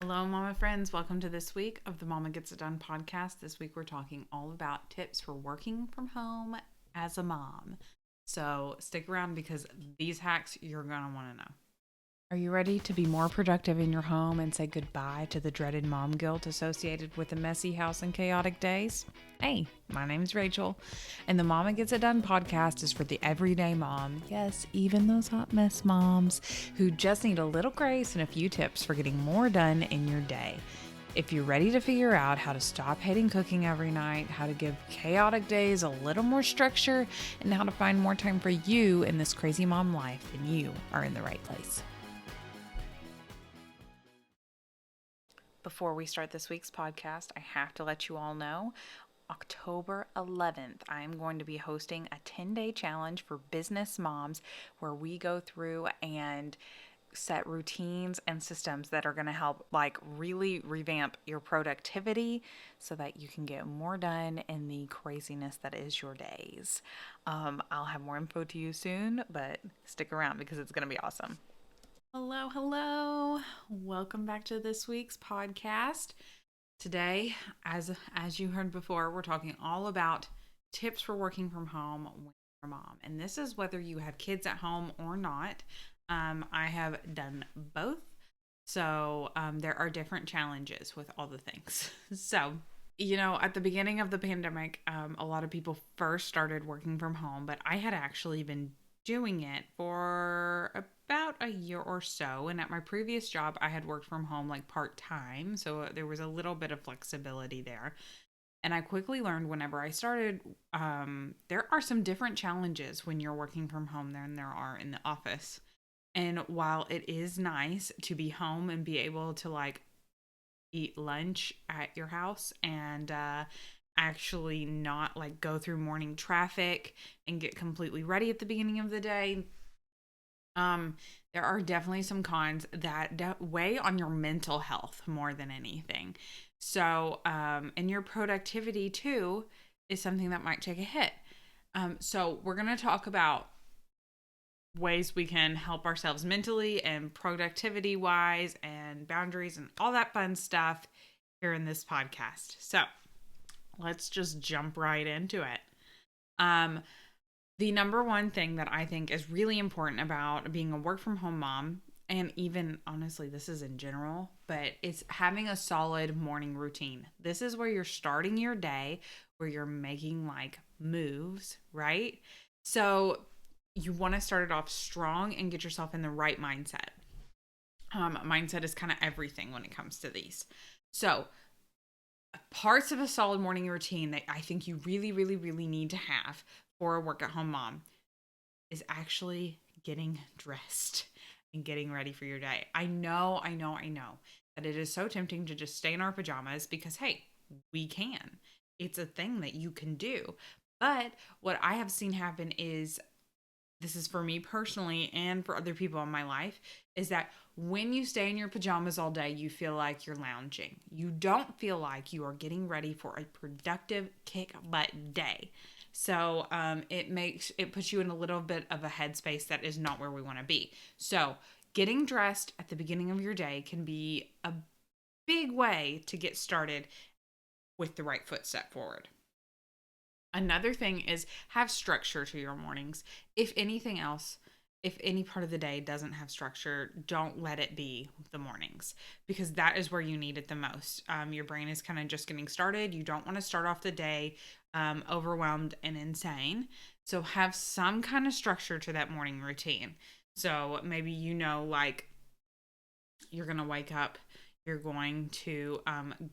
Hello, Mama friends. Welcome to this week of the Mama Gets It Done podcast. This week we're talking all about tips for working from home as a mom. So stick around because these hacks you're going to want to know. Are you ready to be more productive in your home and say goodbye to the dreaded mom guilt associated with a messy house and chaotic days? Hey, my name's Rachel, and the Mama Gets It Done podcast is for the everyday mom. Yes, even those hot mess moms who just need a little grace and a few tips for getting more done in your day. If you're ready to figure out how to stop hating cooking every night, how to give chaotic days a little more structure, and how to find more time for you in this crazy mom life, then you are in the right place. Before we start this week's podcast, I have to let you all know October 11th, I am going to be hosting a 10-day challenge for business moms where we go through and set routines and systems that are going to help really revamp your productivity so that you can get more done in the craziness that is your days. I'll have more info to you soon, but stick around because it's going to be awesome. Hello. Welcome back to this week's podcast. Today, as you heard before, we're talking all about tips for working from home when you're a mom. And this is whether you have kids at home or not. I have done both. So there are different challenges with all the things. So, at the beginning of the pandemic, a lot of people first started working from home, but I had actually been doing it for about a year or so. And at my previous job, I had worked from home part-time. So there was a little bit of flexibility there. And I quickly learned whenever I started, there are some different challenges when you're working from home than there are in the office. And while it is nice to be home and be able to eat lunch at your house and actually not go through morning traffic and get completely ready at the beginning of the day, there are definitely some cons that weigh on your mental health more than anything. So, and your productivity too is something that might take a hit. So we're going to talk about ways we can help ourselves mentally and productivity wise and boundaries and all that fun stuff here in this podcast. So let's just jump right into it. The number one thing that I think is really important about being a work from home mom, and even honestly, this is in general, but it's having a solid morning routine. This is where you're starting your day, where you're making moves, right? So you want to start it off strong and get yourself in the right mindset. Mindset is kind of everything when it comes to these. So parts of a solid morning routine that I think you really, really, really need to have for a work at home mom is actually getting dressed and getting ready for your day. I know that it is so tempting to just stay in our pajamas because, hey, we can. It's a thing that you can do. But what I have seen happen is, this is for me personally and for other people in my life, is that when you stay in your pajamas all day, you feel like you're lounging. You don't feel like you are getting ready for a productive kick butt day. So it puts you in a little bit of a headspace that is not where we want to be. So getting dressed at the beginning of your day can be a big way to get started with the right foot step forward. Another thing is have structure to your mornings. If anything else, if any part of the day doesn't have structure, don't let it be the mornings because that is where you need it the most. Your brain is kind of just getting started. You don't want to start off the day overwhelmed and insane. So have some kind of structure to that morning routine. So maybe you're going to wake up, you're going to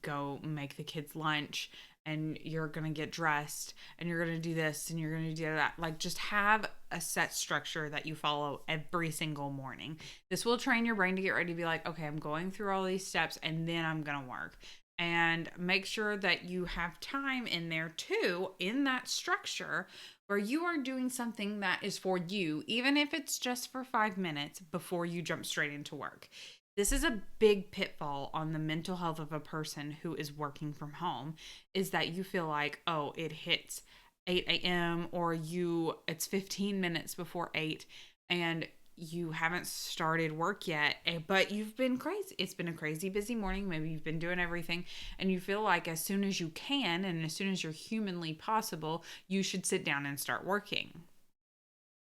go make the kids lunch, and you're going to get dressed, and you're going to do this, and you're going to do that. Just have a set structure that you follow every single morning. This will train your brain to get ready to be like, okay, I'm going through all these steps, and then I'm going to work. And make sure that you have time in there too, in that structure, where you are doing something that is for you, even if it's just for 5 minutes before you jump straight into work. This is a big pitfall on the mental health of a person who is working from home, is that you feel like, oh, it hits 8 a.m. or it's 15 minutes before 8 and you haven't started work yet, but you've been crazy. It's been a crazy busy morning. Maybe you've been doing everything and you feel like as soon as you can and as soon as you're humanly possible, you should sit down and start working.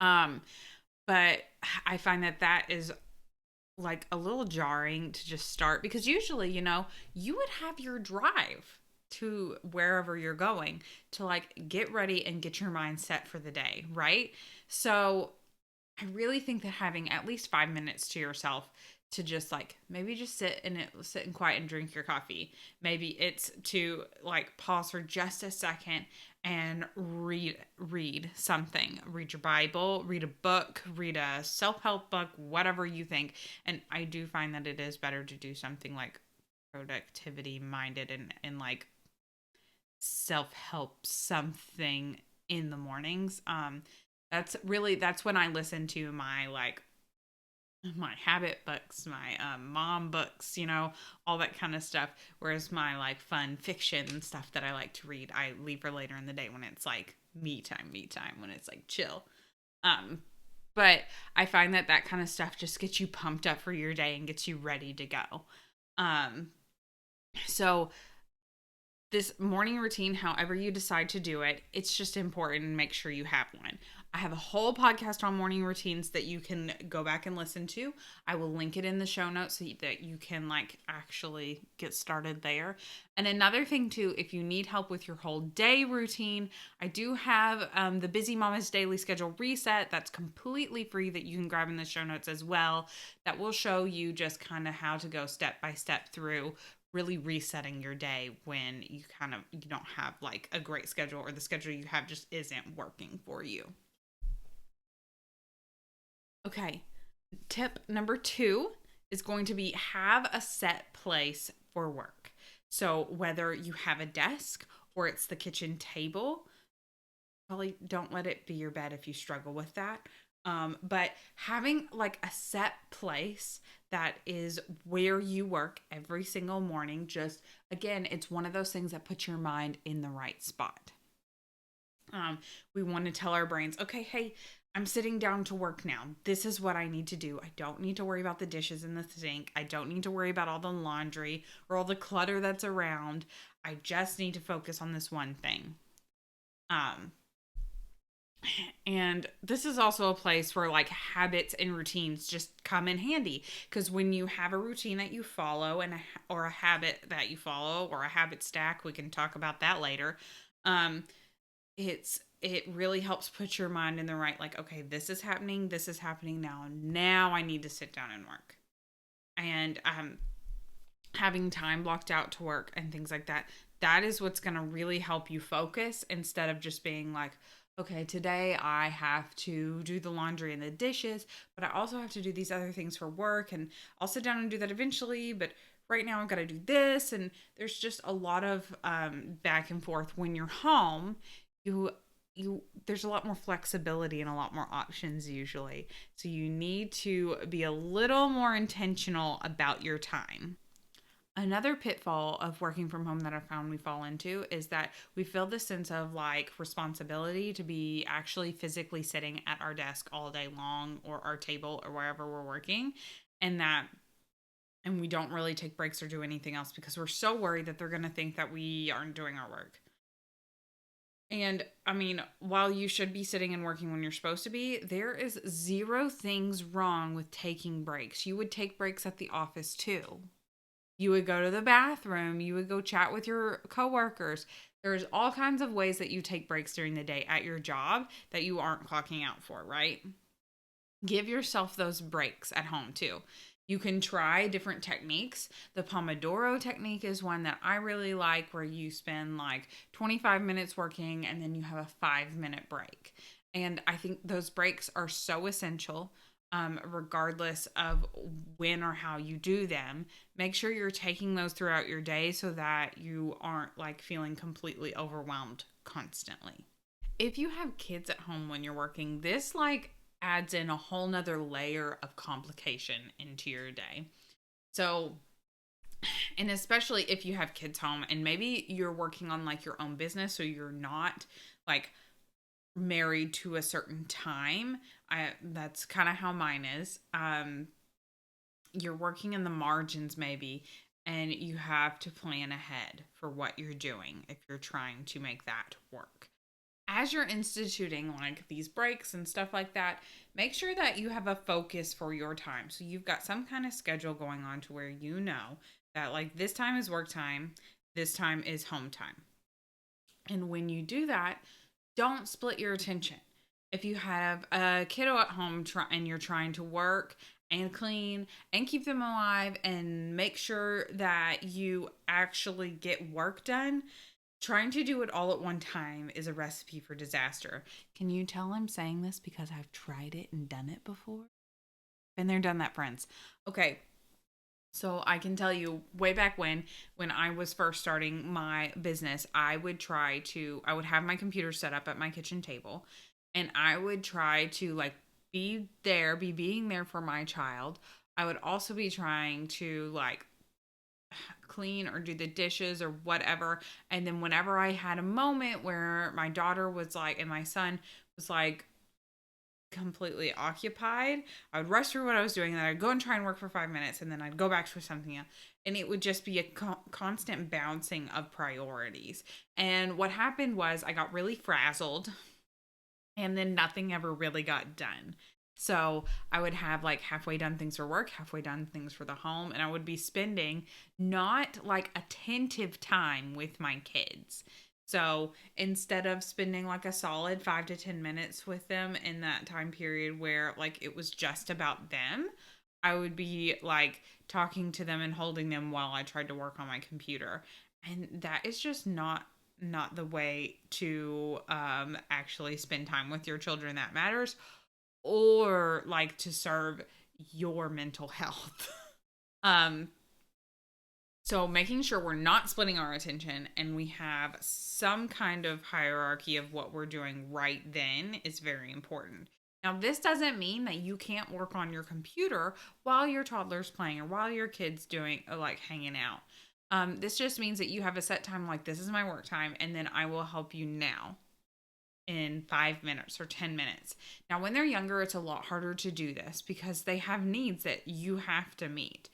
Um, but I find that that is like a little jarring to just start because usually, you would have your drive to wherever you're going to like get ready and get your mind set for the day, right? So I really think that having at least 5 minutes to yourself to just like maybe just sit in quiet and drink your coffee. Maybe it's to like pause for just a second and read something. Read your Bible, read a book, read a self-help book, whatever you think. And I do find that it is better to do something like productivity minded and like self-help something in the mornings. That's when I listen to my like my habit books, my mom books, all that kind of stuff. Whereas my like fun fiction stuff that I like to read, I leave for later in the day when it's like me time, when it's like chill. Um, but I find that that kind of stuff just gets you pumped up for your day and gets you ready to go. Um, so this morning routine, however you decide to do it, it's just important to make sure you have one. I have a whole podcast on morning routines that you can go back and listen to. I will link it in the show notes so that you can like actually get started there. And another thing too, if you need help with your whole day routine, I do have the Busy Mama's Daily Schedule Reset. That's completely free that you can grab in the show notes as well. That will show you just kind of how to go step by step through really resetting your day when you don't have like a great schedule or the schedule you have just isn't working for you. Okay. Tip number 2 is going to be have a set place for work. So whether you have a desk or it's the kitchen table, probably don't let it be your bed if you struggle with that. But having like a set place that is where you work every single morning, just again, it's one of those things that puts your mind in the right spot. We want to tell our brains, okay, hey, I'm sitting down to work now. This is what I need to do. I don't need to worry about the dishes in the sink. I don't need to worry about all the laundry or all the clutter that's around. I just need to focus on this one thing. Um, and this is also a place where like habits and routines just come in handy because when you have a routine that you follow or a habit that you follow or a habit stack, we can talk about that later. Um, it really helps put your mind in the right, like, okay, this is happening now I need to sit down and work. And having time blocked out to work and things like that, that is what's going to really help you focus instead of just being like, okay, today I have to do the laundry and the dishes, but I also have to do these other things for work and I'll sit down and do that eventually, but right now I've got to do this. And there's just a lot of back and forth when you're home. You there's a lot more flexibility and a lot more options usually. So you need to be a little more intentional about your time. Another pitfall of working from home that I found we fall into is that we feel this sense of like responsibility to be actually physically sitting at our desk all day long or our table or wherever we're working, and we don't really take breaks or do anything else because we're so worried that they're going to think that we aren't doing our work. And I mean, while you should be sitting and working when you're supposed to be, there is zero things wrong with taking breaks. You would take breaks at the office too. You would go to the bathroom, you would go chat with your coworkers. There's all kinds of ways that you take breaks during the day at your job that you aren't clocking out for, right? Give yourself those breaks at home too. You can try different techniques. The Pomodoro technique is one that I really like where you spend like 25 minutes working and then you have a 5-minute break. And I think those breaks are so essential, regardless of when or how you do them. Make sure you're taking those throughout your day so that you aren't like feeling completely overwhelmed constantly. If you have kids at home when you're working, this like adds in a whole nother layer of complication into your day. So, and especially if you have kids home and maybe you're working on like your own business, so you're not like married to a certain time. That's kind of how mine is. You're working in the margins maybe, and you have to plan ahead for what you're doing if you're trying to make that work. As you're instituting like these breaks and stuff like that, make sure that you have a focus for your time. So you've got some kind of schedule going on to where you know that like this time is work time, this time is home time. And when you do that, don't split your attention. If you have a kiddo at home and you're trying to work and clean and keep them alive and make sure that you actually get work done, trying to do it all at one time is a recipe for disaster. Can you tell I'm saying this because I've tried it and done it before? Been there, done that, friends. Okay, so I can tell you way back when I was first starting my business, I would have my computer set up at my kitchen table, and I would try to like be being there for my child. I would also be trying to like clean or do the dishes or whatever. And then whenever I had a moment where my daughter was like, and my son was like, completely occupied, I would rush through what I was doing, and then I'd go and try and work for 5 minutes, and then I'd go back to something else. And it would just be a constant bouncing of priorities. And what happened was I got really frazzled, and then nothing ever really got done. So I would have like halfway done things for work, halfway done things for the home, and I would be spending not like attentive time with my kids. So instead of spending like a solid 5 to 10 minutes with them in that time period where like it was just about them, I would be like talking to them and holding them while I tried to work on my computer. And that is just not the way to actually spend time with your children that matters, or like to serve your mental health. um so making sure we're not splitting our attention and we have some kind of hierarchy of what we're doing right then is very important. Now, this doesn't mean that you can't work on your computer while your toddler's playing or while your kid's doing like hanging out. This just means that you have a set time, like this is my work time, and then I will help you now in 5 minutes or 10 minutes. Now, when they're younger, it's a lot harder to do this because they have needs that you have to meet.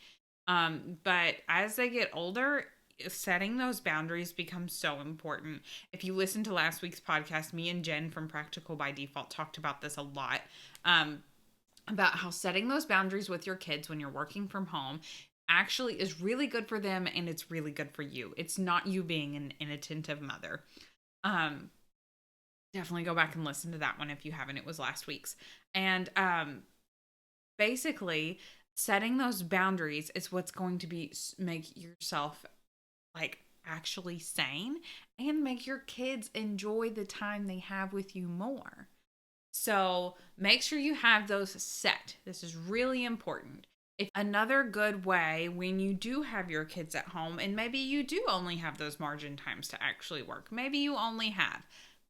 But as they get older, setting those boundaries becomes so important. If you listen to last week's podcast, me and Jen from Practical by Default talked about this a lot. About how setting those boundaries with your kids when you're working from home actually is really good for them, and it's really good for you. It's not you being an inattentive mother. Definitely go back and listen to that one if you haven't. It was last week's. And basically, setting those boundaries is what's going to make yourself like actually sane and make your kids enjoy the time they have with you more. So make sure you have those set. This is really important. If another good way when you do have your kids at home, and maybe you do only have those margin times to actually work, maybe you only have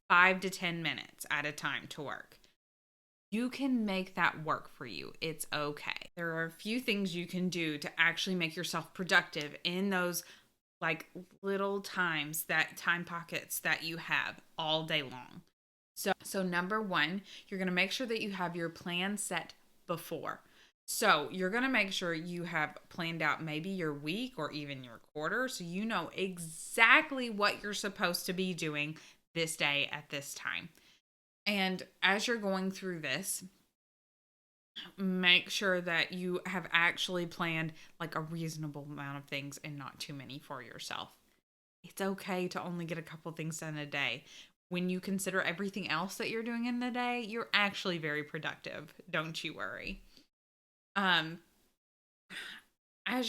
5 to 10 minutes at a time to work, you can make that work for you. It's okay. There are a few things you can do to actually make yourself productive in those like little time pockets that you have all day long. So number one, you're going to make sure that you have your plan set before. So you're going to make sure you have planned out maybe your week or even your quarter, so you know exactly what you're supposed to be doing this day at this time. And as you're going through this, make sure that you have actually planned like a reasonable amount of things and not too many for yourself. It's okay to only get a couple things done a day. When you consider everything else that you're doing in the day, you're actually very productive. Don't you worry. As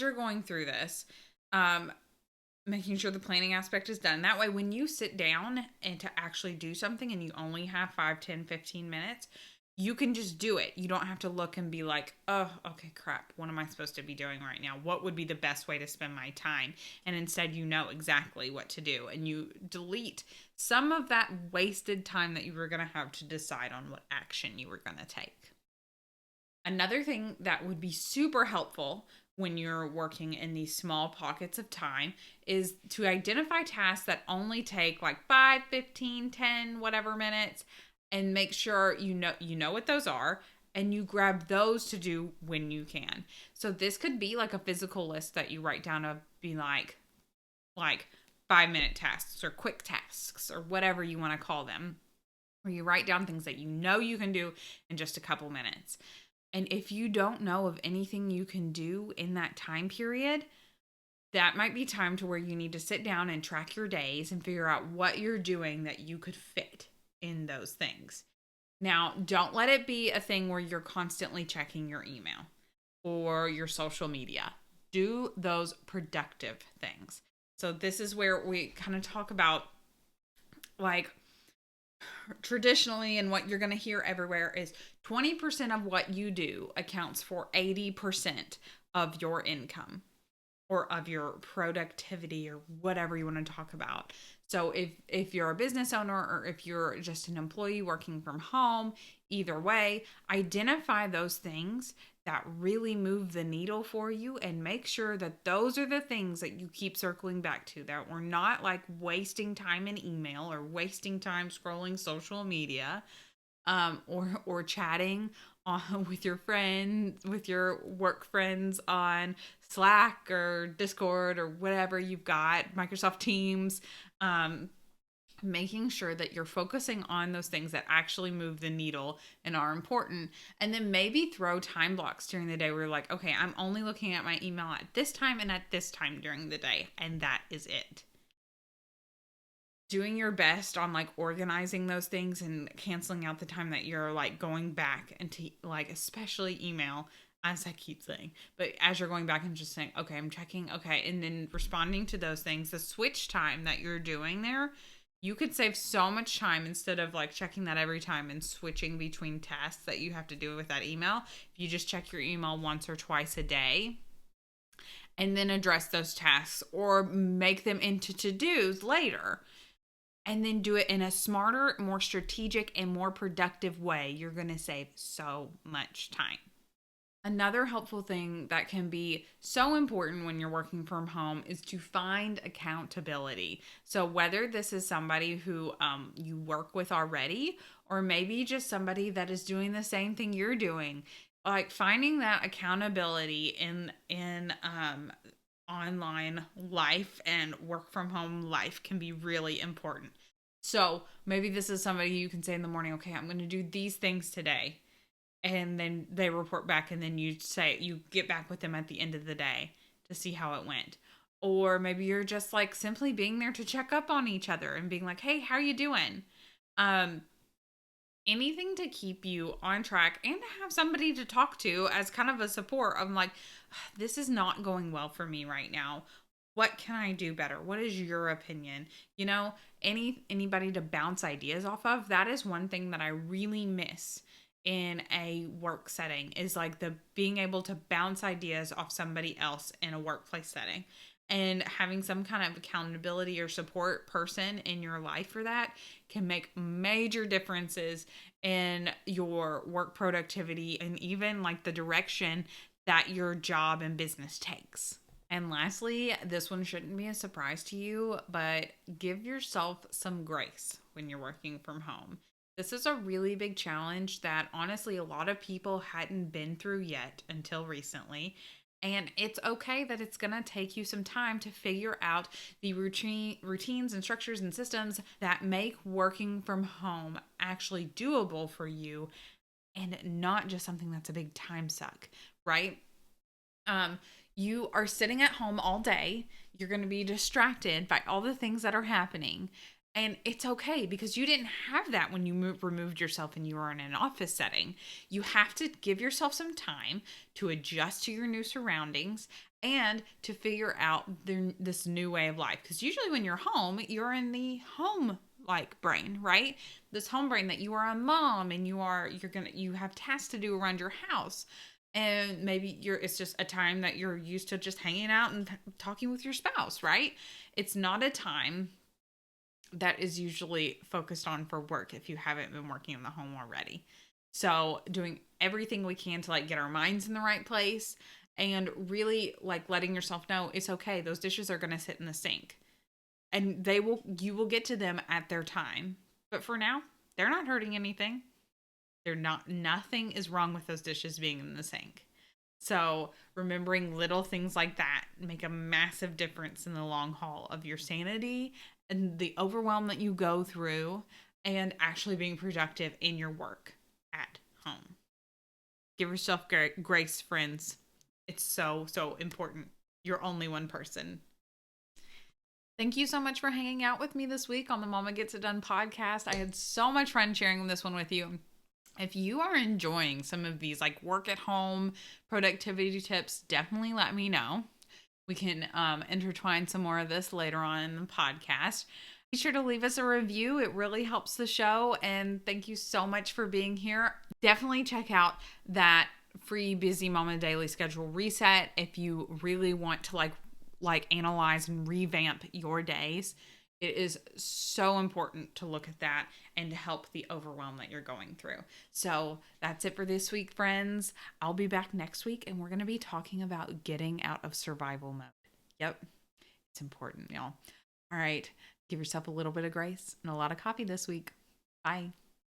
you're going through this, making sure the planning aspect is done. That way, when you sit down and to actually do something and you only have 5, 10, 15 minutes, you can just do it. You don't have to look and be like, oh, okay, crap. What am I supposed to be doing right now? What would be the best way to spend my time? And instead, you know exactly what to do. And you delete some of that wasted time that you were going to have to decide on what action you were going to take. Another thing that would be super helpful when you're working in these small pockets of time is to identify tasks that only take like 5, 15, 10, whatever minutes, and make sure you know what those are, and you grab those to do when you can. So this could be like a physical list that you write down of, be like 5-minute tasks or quick tasks or whatever you want to call them, where you write down things that you know you can do in just a couple minutes. And if you don't know of anything you can do in that time period, that might be time to where you need to sit down and track your days and figure out what you're doing that you could fit in those things. Now, don't let it be a thing where you're constantly checking your email or your social media. Do those productive things. So this is where we kind of talk about, like, traditionally, and what you're going to hear everywhere is 20% of what you do accounts for 80% of your income or of your productivity or whatever you want to talk about. So if you're a business owner or if you're just an employee working from home, either way, identify those things that really move the needle for you and make sure that those are the things that you keep circling back to, that we're not like wasting time in email or wasting time scrolling social media, or chatting with your friends, with your work friends on Slack or Discord or whatever you've got, Microsoft Teams. Making sure that you're focusing on those things that actually move the needle and are important. And then maybe throw time blocks during the day where you're like, okay, I'm only looking at my email at this time and at this time during the day, and that is it. Doing your best on like organizing those things and canceling out the time that you're like going back into, like, especially email, as I keep saying, but as you're going back and just saying, okay, I'm checking, okay, and then responding to those things, the switch time that you're doing there, you could save so much time instead of like checking that every time and switching between tasks that you have to do with that email. If you just check your email once or twice a day and then address those tasks or make them into to-dos later, and then do it in a smarter, more strategic, and more productive way, you're going to save so much time. Another helpful thing that can be so important when you're working from home is to find accountability. So, whether this is somebody who you work with already, or maybe just somebody that is doing the same thing you're doing, like finding that accountability in online life and work from home life can be really important. So maybe this is somebody you can say in the morning, okay, I'm going to do these things today. And then they report back, and then you get back with them at the end of the day to see how it went. Or maybe you're just like simply being there to check up on each other and being like, hey, how are you doing? Um, Anything to keep you on track and to have somebody to talk to as kind of a support. I'm like, this is not going well for me right now. What can I do better? What is your opinion? Anybody to bounce ideas off of. That is one thing that I really miss in a work setting, is like the being able to bounce ideas off somebody else in a workplace setting. And having some kind of accountability or support person in your life for that can make major differences in your work productivity and even like the direction that your job and business takes. And lastly, this one shouldn't be a surprise to you, but give yourself some grace when you're working from home. This is a really big challenge that honestly a lot of people hadn't been through yet until recently. And it's okay that it's going to take you some time to figure out the routines and structures and systems that make working from home actually doable for you, and not just something that's a big time suck, right? You are sitting at home all day. You're going to be distracted by all the things that are happening. And it's okay, because you didn't have that when you removed yourself and you were in an office setting. You have to give yourself some time to adjust to your new surroundings and to figure out this new way of life. Because usually when you're home, you're in the home like brain, right? This home brain that you are a mom and you have tasks to do around your house. And maybe it's just a time that you're used to just hanging out and talking with your spouse, right? It's not a time that is usually focused on for work if you haven't been working in the home already. So doing everything we can to like get our minds in the right place, and really like letting yourself know it's okay. Those dishes are going to sit in the sink, and you will get to them at their time. But for now, They're not hurting anything. Nothing is wrong with those dishes being in the sink. So remembering little things like that make a massive difference in the long haul of your sanity and the overwhelm that you go through and actually being productive in your work at home. Give yourself grace, friends. It's so, so important. You're only one person. Thank you so much for hanging out with me this week on the Mama Gets It Done podcast. I had so much fun sharing this one with you. If you are enjoying some of these like work at home productivity tips, definitely let me know. We can intertwine some more of this later on in the podcast. Be sure to leave us a review. It really helps the show. And thank you so much for being here. Definitely check out that free Busy Mama Daily Schedule Reset if you really want to like analyze and revamp your days. It is so important to look at that and to help the overwhelm that you're going through. So that's it for this week, friends. I'll be back next week and we're going to be talking about getting out of survival mode. Yep, it's important, y'all. All right, give yourself a little bit of grace and a lot of coffee this week. Bye.